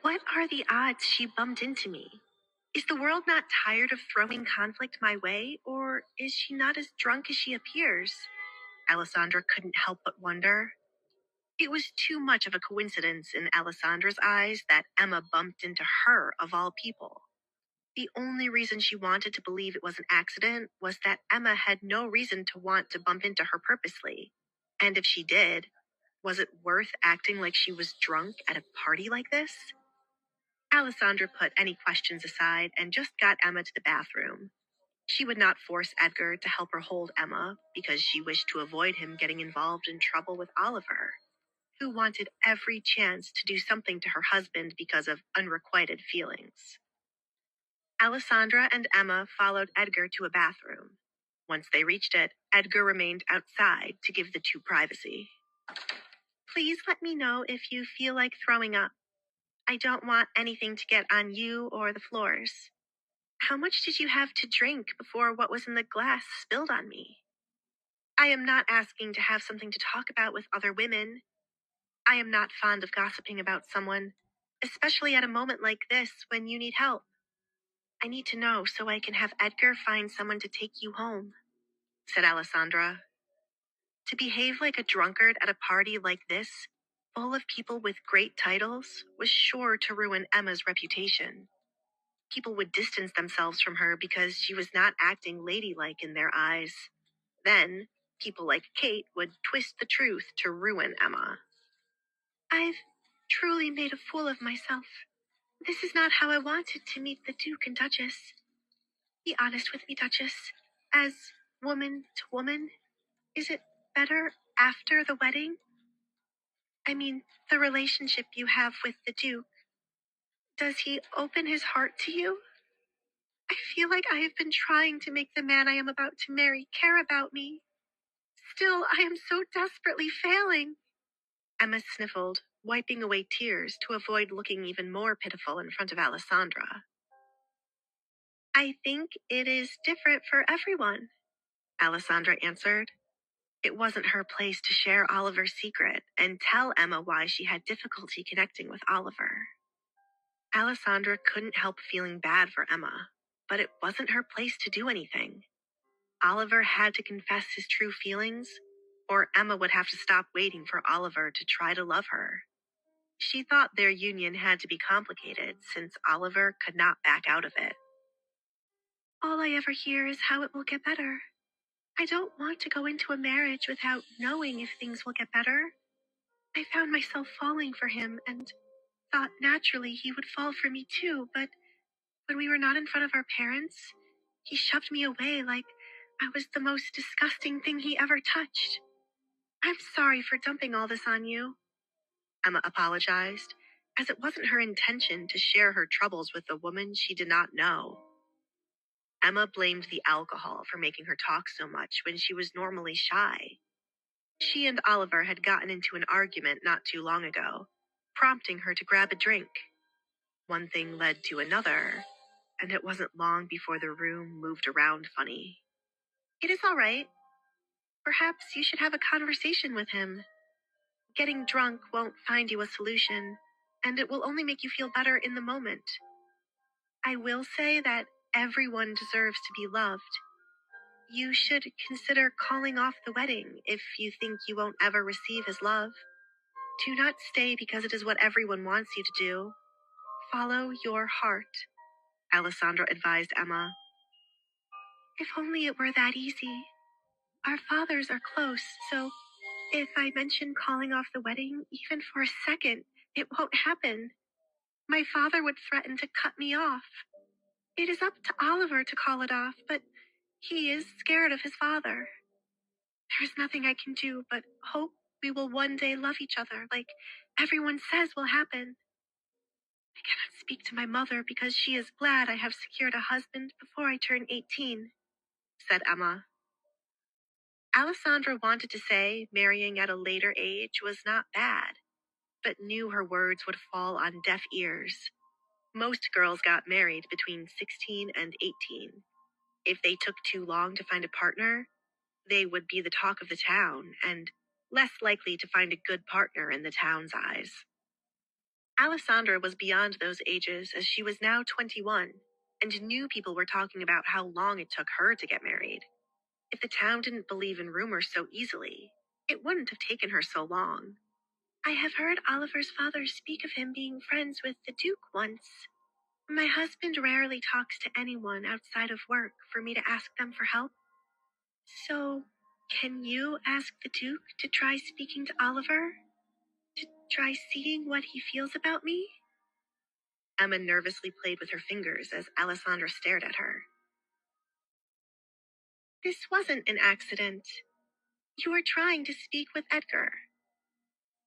What are the odds she bumped into me? Is the world not tired of throwing conflict my way, or is she not as drunk as she appears? Alessandra couldn't help but wonder. It was too much of a coincidence in Alessandra's eyes that Emma bumped into her of all people. The only reason she wanted to believe it was an accident was that Emma had no reason to want to bump into her purposely. And if she did, was it worth acting like she was drunk at a party like this? Alessandra put any questions aside and just got Emma to the bathroom. She would not force Edgar to help her hold Emma because she wished to avoid him getting involved in trouble with Oliver, who wanted every chance to do something to her husband because of unrequited feelings. Alessandra and Emma followed Edgar to a bathroom. Once they reached it, Edgar remained outside to give the two privacy. Please let me know if you feel like throwing up. I don't want anything to get on you or the floors. How much did you have to drink before what was in the glass spilled on me? I am not asking to have something to talk about with other women. I am not fond of gossiping about someone, especially at a moment like this when you need help. I need to know so I can have Edgar find someone to take you home, said Alessandra. To behave like a drunkard at a party like this, full of people with great titles, was sure to ruin Emma's reputation. People would distance themselves from her because she was not acting ladylike in their eyes. Then, people like Kate would twist the truth to ruin Emma. I've truly made a fool of myself. This is not how I wanted to meet the Duke and Duchess. Be honest with me, Duchess. As woman to woman, is it better after the wedding? I mean, the relationship you have with the Duke. Does he open his heart to you? I feel like I have been trying to make the man I am about to marry care about me. Still, I am so desperately failing. Emma sniffled, wiping away tears to avoid looking even more pitiful in front of Alessandra. I think it is different for everyone, Alessandra answered. It wasn't her place to share Oliver's secret and tell Emma why she had difficulty connecting with Oliver. Alessandra couldn't help feeling bad for Emma, but it wasn't her place to do anything. Oliver had to confess his true feelings, or Emma would have to stop waiting for Oliver to try to love her. She thought their union had to be complicated since Oliver could not back out of it. All I ever hear is how it will get better. I don't want to go into a marriage without knowing if things will get better. I found myself falling for him and thought naturally he would fall for me too, but when we were not in front of our parents, he shoved me away like I was the most disgusting thing he ever touched. I'm sorry for dumping all this on you, Emma apologized, as it wasn't her intention to share her troubles with a woman she did not know. Emma blamed the alcohol for making her talk so much when she was normally shy. She and Oliver had gotten into an argument not too long ago, prompting her to grab a drink. One thing led to another, and it wasn't long before the room moved around funny. It is all right. Perhaps you should have a conversation with him. Getting drunk won't find you a solution, and it will only make you feel better in the moment. I will say that everyone deserves to be loved. You should consider calling off the wedding if you think you won't ever receive his love. Do not stay because it is what everyone wants you to do. Follow your heart, Alessandra advised Emma. If only it were that easy. Our fathers are close, so if I mention calling off the wedding, even for a second, it won't happen. My father would threaten to cut me off. It is up to Oliver to call it off, but he is scared of his father. There's nothing I can do but hope we will one day love each other like everyone says will happen. I cannot speak to my mother because she is glad I have secured a husband before I turn 18, said Emma. Alessandra wanted to say marrying at a later age was not bad, but knew her words would fall on deaf ears. Most girls got married between 16 and 18. If they took too long to find a partner, they would be the talk of the town and less likely to find a good partner in the town's eyes. Alessandra was beyond those ages, as she was now 21, and knew people were talking about how long it took her to get married. If the town didn't believe in rumors so easily, it wouldn't have taken her so long. I have heard Oliver's father speak of him being friends with the Duke once. My husband rarely talks to anyone outside of work for me to ask them for help. So, can you ask the Duke to try speaking to Oliver? To try seeing what he feels about me? Emma nervously played with her fingers as Alessandra stared at her. This wasn't an accident. You were trying to speak with Edgar.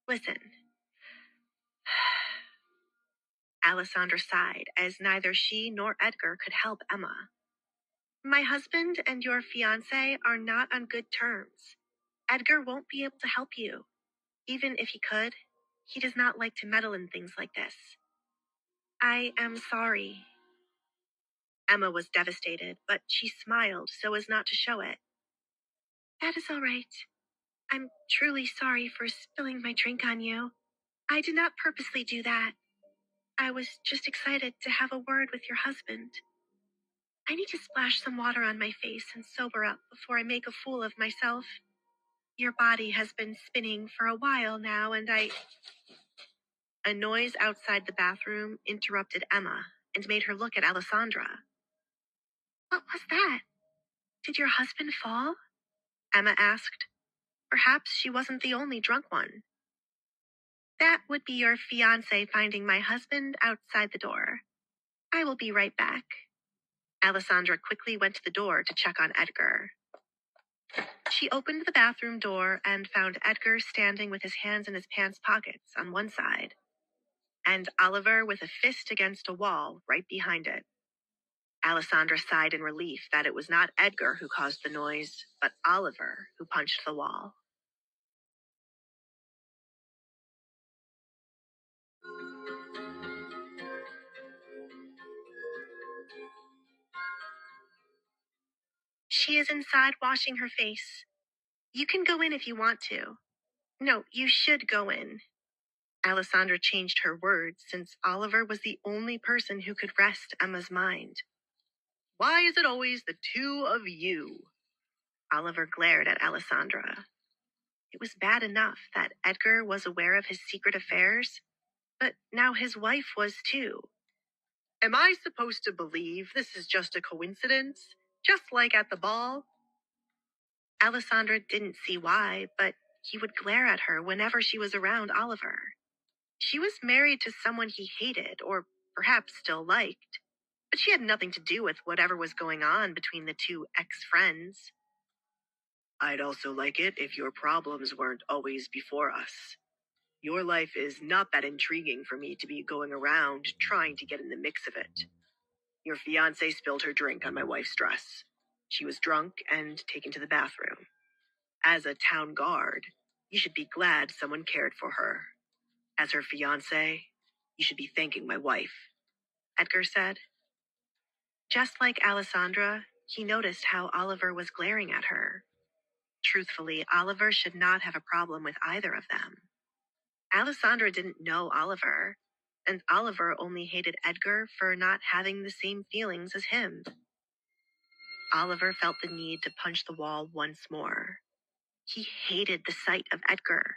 Listen. Alessandra sighed, as neither she nor Edgar could help Emma. My husband and your fiancé are not on good terms. Edgar won't be able to help you. Even if he could, he does not like to meddle in things like this. I am sorry. Emma was devastated, but she smiled so as not to show it. That is all right. I'm truly sorry for spilling my drink on you. I did not purposely do that. I was just excited to have a word with your husband. I need to splash some water on my face and sober up before I make a fool of myself. Your body has been spinning for a while now, and A noise outside the bathroom interrupted Emma and made her look at Alessandra. What was that? Did your husband fall? Emma asked. Perhaps she wasn't the only drunk one. That would be your fiancé finding my husband outside the door. I will be right back. Alessandra quickly went to the door to check on Edgar. She opened the bathroom door and found Edgar standing with his hands in his pants pockets on one side, and Oliver with a fist against a wall right behind it. Alessandra sighed in relief that it was not Edgar who caused the noise, but Oliver who punched the wall. She is inside washing her face. You can go in if you want to. No, you should go in. Alessandra changed her words since Oliver was the only person who could rest Emma's mind. Why is it always the two of you? Oliver glared at Alessandra. It was bad enough that Edgar was aware of his secret affairs, but now his wife was too. Am I supposed to believe this is just a coincidence? Just like at the ball? Alessandra didn't see why, but he would glare at her whenever she was around Oliver. She was married to someone he hated, or perhaps still liked, but she had nothing to do with whatever was going on between the two ex-friends. I'd also like it if your problems weren't always before us. Your life is not that intriguing for me to be going around trying to get in the mix of it. Your fiancée spilled her drink on my wife's dress. She was drunk and taken to the bathroom. As a town guard, you should be glad someone cared for her. As her fiancé, you should be thanking my wife, Edgar said. Just like Alessandra, he noticed how Oliver was glaring at her. Truthfully, Oliver should not have a problem with either of them. Alessandra didn't know Oliver, and Oliver only hated Edgar for not having the same feelings as him. Oliver felt the need to punch the wall once more. He hated the sight of Edgar,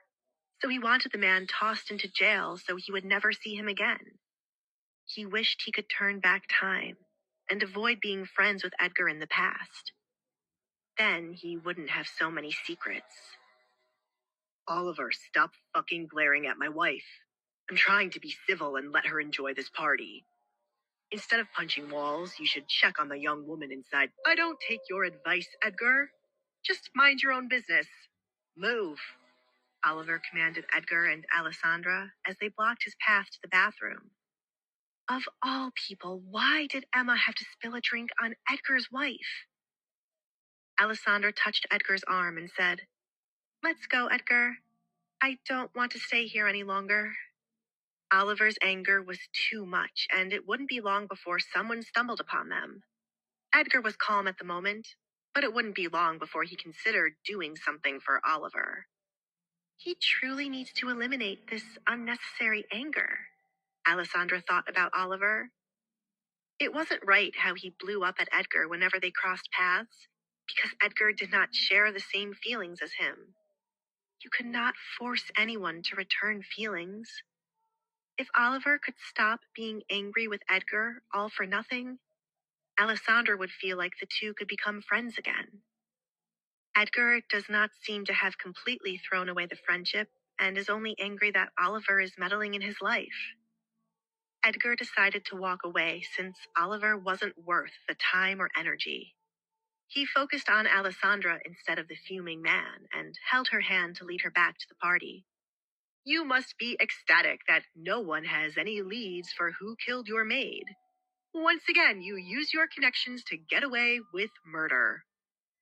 so he wanted the man tossed into jail so he would never see him again. He wished he could turn back time and avoid being friends with Edgar in the past. Then he wouldn't have so many secrets. Oliver, stop fucking glaring at my wife. I'm trying to be civil and let her enjoy this party. Instead of punching walls, you should check on the young woman inside. I don't take your advice, Edgar. Just mind your own business. Move, Oliver commanded Edgar and Alessandra as they blocked his path to the bathroom. Of all people, why did Emma have to spill a drink on Edgar's wife? Alessandra touched Edgar's arm and said, Let's go, Edgar. I don't want to stay here any longer. Oliver's anger was too much, and it wouldn't be long before someone stumbled upon them. Edgar was calm at the moment, but it wouldn't be long before he considered doing something for Oliver. He truly needs to eliminate this unnecessary anger. Alessandra thought about Oliver. It wasn't right how he blew up at Edgar whenever they crossed paths, because Edgar did not share the same feelings as him. You could not force anyone to return feelings. If Oliver could stop being angry with Edgar all for nothing, Alessandra would feel like the two could become friends again. Edgar does not seem to have completely thrown away the friendship and is only angry that Oliver is meddling in his life. Edgar decided to walk away since Oliver wasn't worth the time or energy. He focused on Alessandra instead of the fuming man and held her hand to lead her back to the party. You must be ecstatic that no one has any leads for who killed your maid. Once again, you use your connections to get away with murder.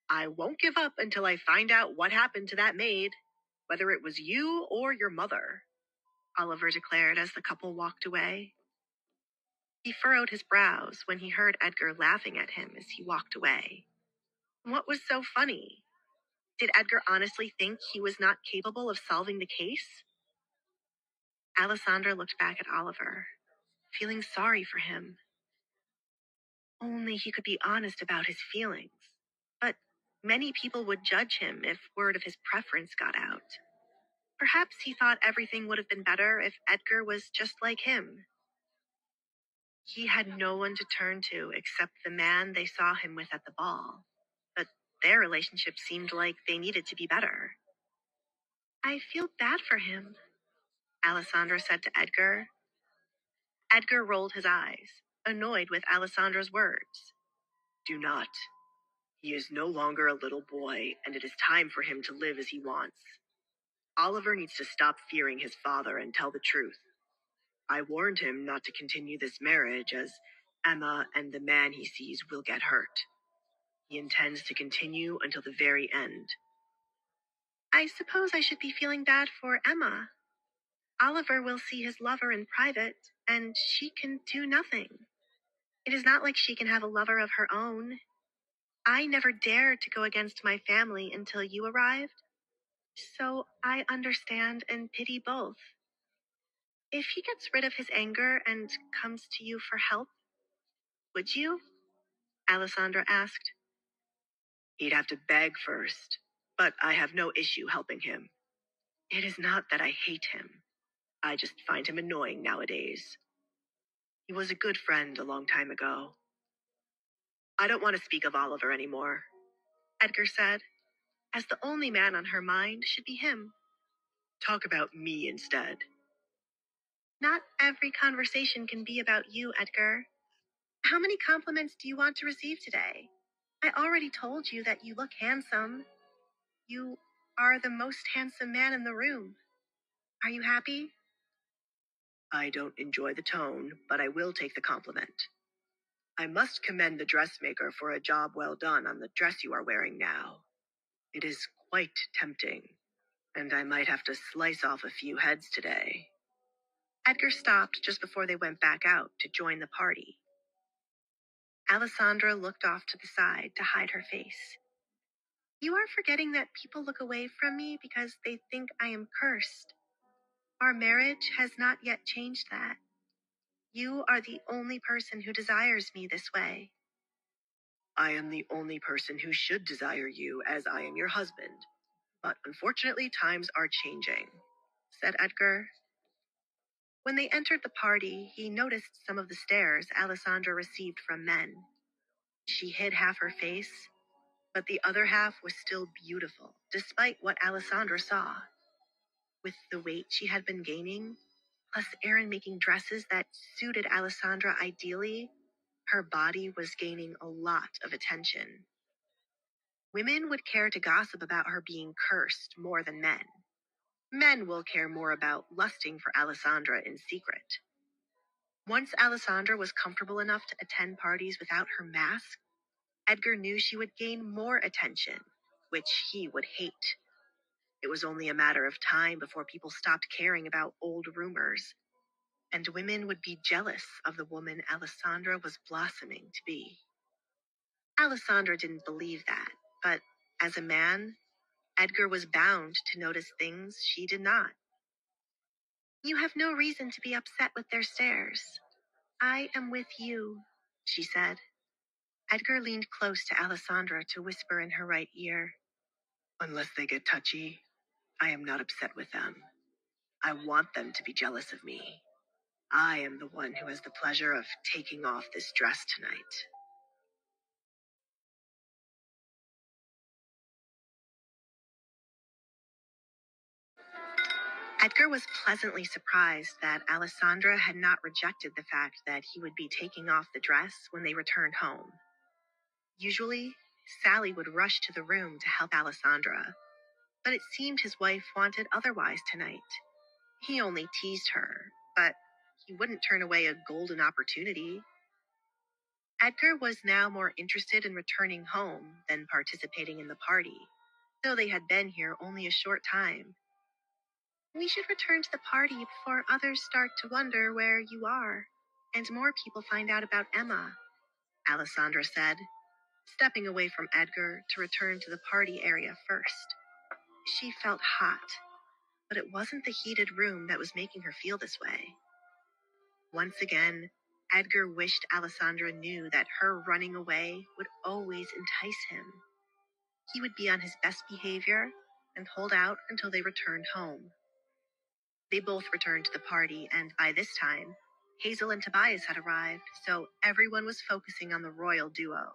I won't give up until I find out what happened to that maid, whether it was you or your mother, Oliver declared as the couple walked away. He furrowed his brows when he heard Edgar laughing at him as he walked away. What was so funny? Did Edgar honestly think he was not capable of solving the case? Alessandra looked back at Oliver, feeling sorry for him. Only he could be honest about his feelings. But many people would judge him if word of his preference got out. Perhaps he thought everything would have been better if Edgar was just like him. He had no one to turn to except the man they saw him with at the ball. But their relationship seemed like they needed to be better. I feel bad for him, Alessandra said to Edgar. Edgar rolled his eyes, annoyed with Alessandra's words. Do not. He is no longer a little boy, and it is time for him to live as he wants. Oliver needs to stop fearing his father and tell the truth. I warned him not to continue this marriage as Emma and the man he sees will get hurt. He intends to continue until the very end. I suppose I should be feeling bad for Emma. Oliver will see his lover in private, and she can do nothing. It is not like she can have a lover of her own. I never dared to go against my family until you arrived, so I understand and pity both. If he gets rid of his anger and comes to you for help, would you? Alessandra asked. He'd have to beg first, but I have no issue helping him. It is not that I hate him. I just find him annoying nowadays. He was a good friend a long time ago. I don't want to speak of Oliver anymore, Edgar said, as the only man on her mind should be him. Talk about me instead. Not every conversation can be about you, Edgar. How many compliments do you want to receive today? I already told you that you look handsome. You are the most handsome man in the room. Are you happy? I don't enjoy the tone, but I will take the compliment. I must commend the dressmaker for a job well done on the dress you are wearing now. It is quite tempting, and I might have to slice off a few heads today. Edgar stopped just before they went back out to join the party. Alessandra looked off to the side to hide her face. You are forgetting that people look away from me because they think I am cursed. Our marriage has not yet changed that. You are the only person who desires me this way. I am the only person who should desire you, as I am your husband. But unfortunately, times are changing, said Edgar. When they entered the party, he noticed some of the stares Alessandra received from men. She hid half her face, but the other half was still beautiful, despite what Alessandra saw. With the weight she had been gaining, plus Aaron making dresses that suited Alessandra ideally, her body was gaining a lot of attention. Women would care to gossip about her being cursed more than men. Men will care more about lusting for Alessandra in secret. Once Alessandra was comfortable enough to attend parties without her mask, Edgar knew she would gain more attention, which he would hate. It was only a matter of time before people stopped caring about old rumors, and women would be jealous of the woman Alessandra was blossoming to be. Alessandra didn't believe that, but as a man, Edgar was bound to notice things she did not. You have no reason to be upset with their stares. I am with you, she said. Edgar leaned close to Alessandra to whisper in her right ear. Unless they get touchy, I am not upset with them. I want them to be jealous of me. I am the one who has the pleasure of taking off this dress tonight. Edgar was pleasantly surprised that Alessandra had not rejected the fact that he would be taking off the dress when they returned home. Usually, Sally would rush to the room to help Alessandra, but it seemed his wife wanted otherwise tonight. He only teased her, but he wouldn't turn away a golden opportunity. Edgar was now more interested in returning home than participating in the party, though they had been here only a short time. We should return to the party before others start to wonder where you are, and more people find out about Emma, Alessandra said, stepping away from Edgar to return to the party area first. She felt hot, but it wasn't the heated room that was making her feel this way. Once again, Edgar wished Alessandra knew that her running away would always entice him. He would be on his best behavior and hold out until they returned home. They both returned to the party, and by this time, Hazel and Tobias had arrived, so everyone was focusing on the royal duo.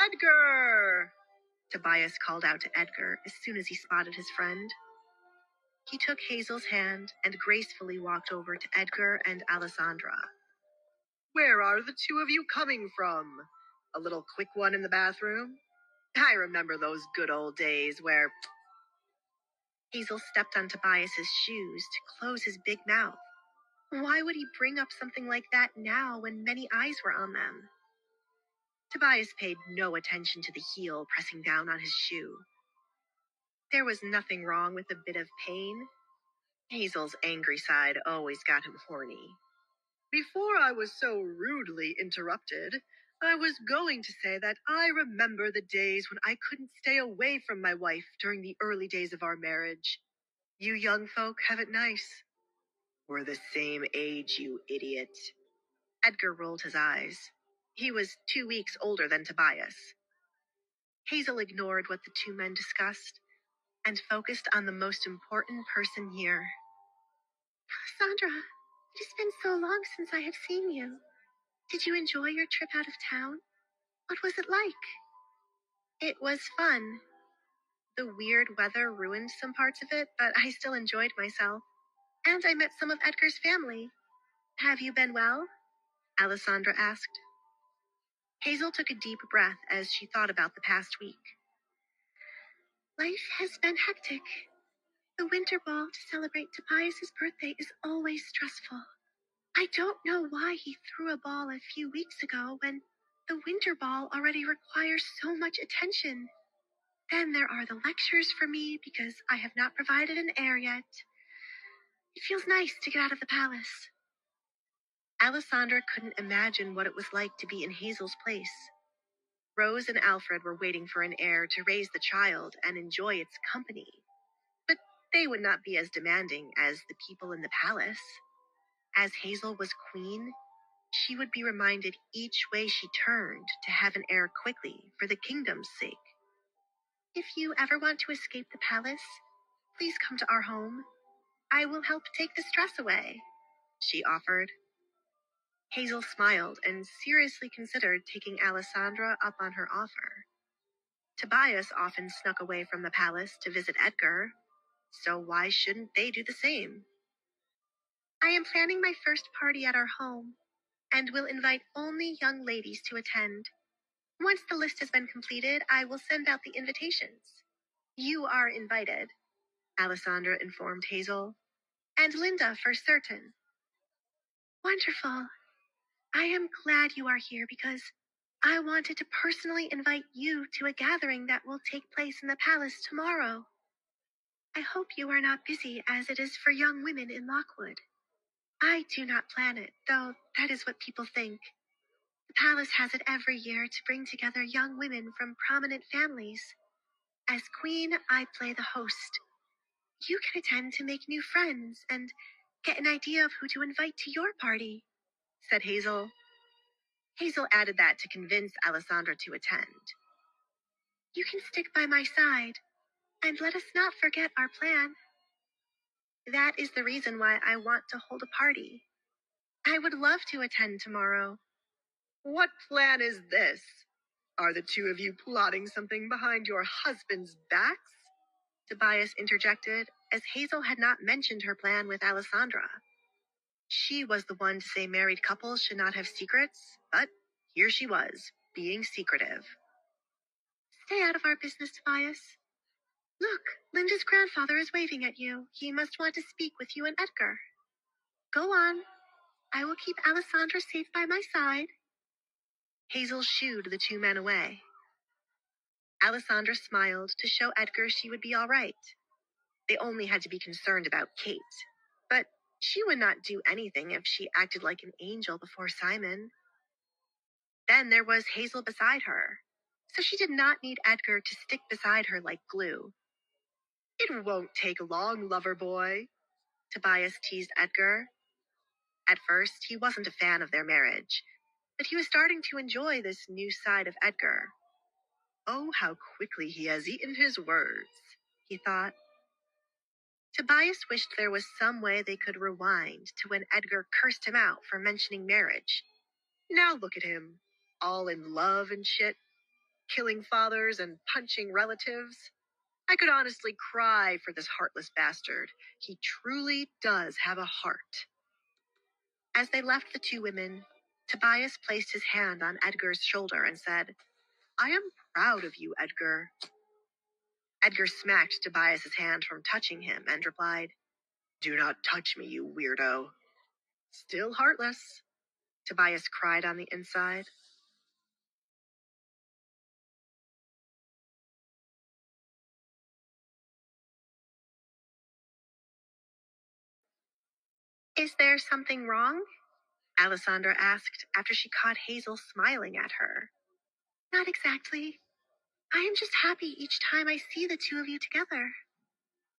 Edgar! Tobias called out to Edgar as soon as he spotted his friend. He took Hazel's hand and gracefully walked over to Edgar and Alessandra. Where are the two of you coming from? A little quick one in the bathroom? I remember those good old days where... Hazel stepped on Tobias's shoes to close his big mouth. Why would he bring up something like that now when many eyes were on them? Tobias paid no attention to the heel pressing down on his shoe. There was nothing wrong with a bit of pain. Hazel's angry side always got him horny. Before I was so rudely interrupted, I was going to say that I remember the days when I couldn't stay away from my wife during the early days of our marriage. You young folk have it nice. We're the same age, you idiot. Edgar rolled his eyes. He was 2 weeks older than Tobias. Hazel ignored what the two men discussed and focused on the most important person here. Sandra, it has been so long since I have seen you. Did you enjoy your trip out of town? What was it like? It was fun. The weird weather ruined some parts of it, but I still enjoyed myself. And I met some of Edgar's family. Have you been well? Alessandra asked. Hazel took a deep breath as she thought about the past week. Life has been hectic. The winter ball to celebrate Tobias's birthday is always stressful. I don't know why he threw a ball a few weeks ago when the winter ball already requires so much attention. Then there are the lectures for me because I have not provided an heir yet. It feels nice to get out of the palace. Alessandra couldn't imagine what it was like to be in Hazel's place. Rose and Alfred were waiting for an heir to raise the child and enjoy its company. But they would not be as demanding as the people in the palace. As Hazel was queen, she would be reminded each way she turned to have an heir quickly for the kingdom's sake. If you ever want to escape the palace, please come to our home. I will help take the stress away, she offered. Hazel smiled and seriously considered taking Alessandra up on her offer. Tobias often snuck away from the palace to visit Edgar, so why shouldn't they do the same? I am planning my first party at our home, and will invite only young ladies to attend. Once the list has been completed, I will send out the invitations. You are invited, Alessandra informed Hazel, and Linda for certain. Wonderful. I am glad you are here because I wanted to personally invite you to a gathering that will take place in the palace tomorrow. I hope you are not busy as it is for young women in Lockwood. I do not plan it, though that is what people think. The palace has it every year to bring together young women from prominent families. As queen, I play the host. You can attend to make new friends and Get an idea of who to invite to your party, said Hazel. Hazel added that to convince Alessandra to attend. You can stick by my side, and let us not forget our plan. That is the reason why I want to hold a party. I would love to attend tomorrow. What plan is this? Are the two of you plotting something behind your husband's backs? Tobias interjected, as Hazel had not mentioned her plan with Alessandra. She was the one to say married couples should not have secrets, but here she was, being secretive. Stay out of our business, Tobias. Look, Linda's grandfather is waving at you. He must want to speak with you and Edgar. Go on. I will keep Alessandra safe by my side. Hazel shooed the two men away. Alessandra smiled to show Edgar she would be all right. They only had to be concerned about Kate. But she would not do anything if she acted like an angel before Simon. Then there was Hazel beside her, so she did not need Edgar to stick beside her like glue. It won't take long, lover boy, Tobias teased Edgar. At first, he wasn't a fan of their marriage, but he was starting to enjoy this new side of Edgar. Oh, how quickly he has eaten his words, he thought. Tobias wished there was some way they could rewind to when Edgar cursed him out for mentioning marriage. Now look at him, all in love and shit, killing fathers and punching relatives. I could honestly cry for this heartless bastard. He truly does have a heart. As they left the two women, Tobias placed his hand on Edgar's shoulder and said, I am proud of you, Edgar. Edgar smacked Tobias's hand from touching him and replied, Do not touch me, you weirdo. Still heartless, Tobias cried on the inside. Is there something wrong? Alessandra asked after she caught Hazel smiling at her. Not exactly. I am just happy each time I see the two of you together.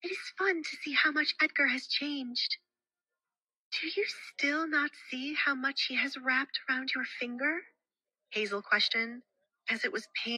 It is fun to see how much Edgar has changed. Do you still not see how much he has wrapped around your finger? Hazel questioned, as it was pain.